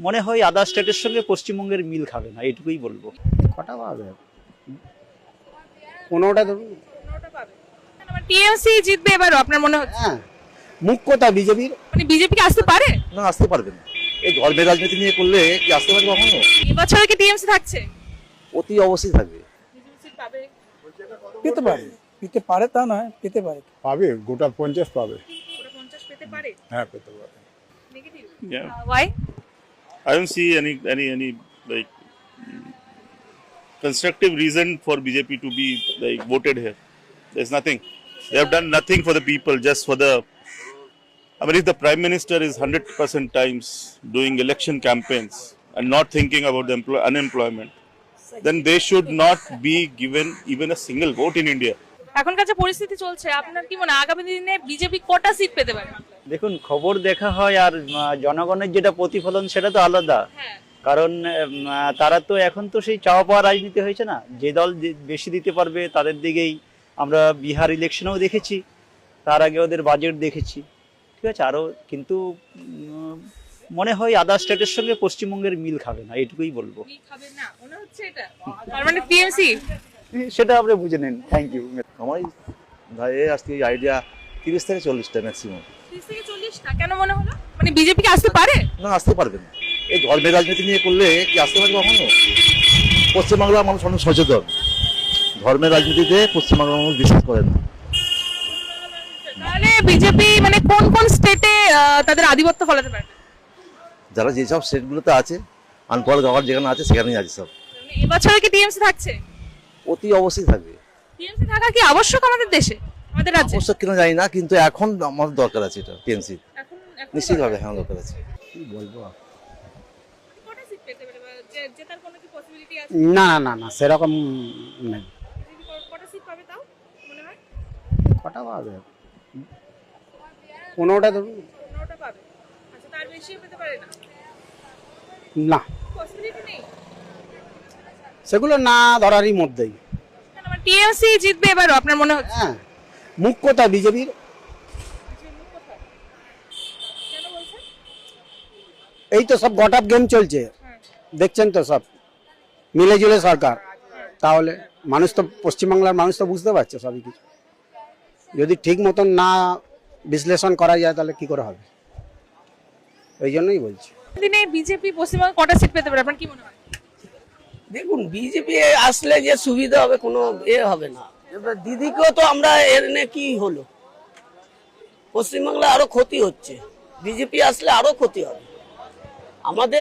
মনে হয় আদার স্টেটের সঙ্গে পশ্চিমবঙ্গের মিল খাবে না, এইটুকুই বলবো। কটা পাবে? 15টা ধরুন। টিএমসি জিতবে এবারও আপনার মনে হচ্ছে? হ্যাঁ, মুখ কথা বিজেপির। মানে বিজেপি কি আসতে পারে? না, আসতে পারবে না। এই ধর্মের রাজনীতি নিয়ে করলে কি আসতে পারবে কখনো? এবছর কি টিএমসি থাকছে? অতি অবশ্যই থাকবে। পেতে পারে, পেতে পারে তা নয়, পেতে পারে। পাবে, গোটা 50 পাবে। ওটা 50 পেতে পারে। হ্যাঁ, পেতে পারে। Negative? Yeah. Why? I don't see any like constructive reason for BJP to be like voted here. There's nothing. They have done nothing for the people, just for the. I mean, if the Prime Minister is 100% times doing election campaigns and not thinking about the unemployment, then they should not be given even a single vote in India. এখনকার যে পরিস্থিতি চলছে, আপনার কি মনে হয় আগামী দিনে বিজেপি কটা সিট পেতে পারে? দেখুন, খবর দেখা হয় আর জনগণের যেটা প্রতিফলন সেটা তো আলাদা। হ্যাঁ, কারণ তারা তো এখন তো সেই চাওয়া পাওয়া রাজনীতি হয়েছে না, যে দল বেশি দিতে পারবে তাদের দিকেই। আমরা বিহার ইলেকশনেও দেখেছি, তার আগে ওদের বাজেট দেখেছি, ঠিক আছে। আরও কিন্তু মনে হয় আদার স্টেটের সঙ্গে পশ্চিমবঙ্গের মিল খাবে না, এইটুকুই বলবো। কি খাবে না মনে হচ্ছে এটা? তার মানে টিএমসি? সেটা আপনি বুঝে নেন। Thank you. আমার এই আজকে আইডিয়া 30 থেকে 40টা ম্যাক্সিমাম। 30 থেকে 40টা কেন মনে হলো? মানে বিজেপি কি আসতে পারে? না, আসতে পারবে না। এই ধর্মের রাজনীতি নিয়ে করলে কি আসতে পারবে কখনো? পশ্চিমবাংলার মানুষ অনেক সচেতন। ধর্মের রাজনীতিতে পশ্চিমবাংলার মানুষ বিশ্বাস করে না। তাহলে বিজেপি মানে কোন কোন স্টেটে তাদের আধিপত্য ফলাতে পারে? যারা যেসব স্টেটগুলোতে আছে, আনফল গভর্নমেন্ট যেখানে আছে সেখানেই আছে সব। মানে এবছর কি টিএমসি থাকছে? অতি অবশ্যই থাকবে। টিএমসি থাকা কি আবশ্যক আমাদের দেশে, আমাদের রাজ্যে? অবশ্য কিনা জানি না, কিন্তু এখন আমাদের দরকার আছে এটা। টিএমসি এখন নিশ্চিতভাবে হ্যাঁ দরকার আছে। কি বলবো? কটা সিট পেতে পারে বা জেতার কোনো কি পসিবিলিটি আছে? না না না, সেরকম নেই। বিজেপি কটা সিট পাবে তাও মনে হয়? কটা পাবে? 15টা ধরুন। 15টা পাবে। আচ্ছা, তার বেশিও পেতে পারে না? না, পসিবিলিটি নেই? সেগুলো না ধরারই মধ্যেই। কেন মানে টিএমসি জিতবে এবারও আপনার মনে হচ্ছে? হ্যাঁ, মুখ কথা বিজেপির। কেন বলছেন? এই তো সব গট আপ গেম চলছে, দেখছেন তো সব মিলে জুলে সরকার। তাহলে মানুষ তো, পশ্চিমবাংলার মানুষ তো বুঝতে পারছে সবই কিছু। যদি ঠিক মতন না বিশ্লেষণ করা যায় তাহলে কি করে হবে? ওই জন্যই বলছি। দিনে বিজেপি পশ্চিমবঙ্গে কটা সিট পেতে পারে আপনার কি মনে হয়? দেখুন, বিজেপি আসলে যে সুবিধা হবে কোনো হবে না। এবার দিদিকেও তো আমরা এর নিয়ে কি হলো, পশ্চিমবাংলা আরো ক্ষতি হচ্ছে, বিজেপি আসলে আরো ক্ষতি হবে আমাদের।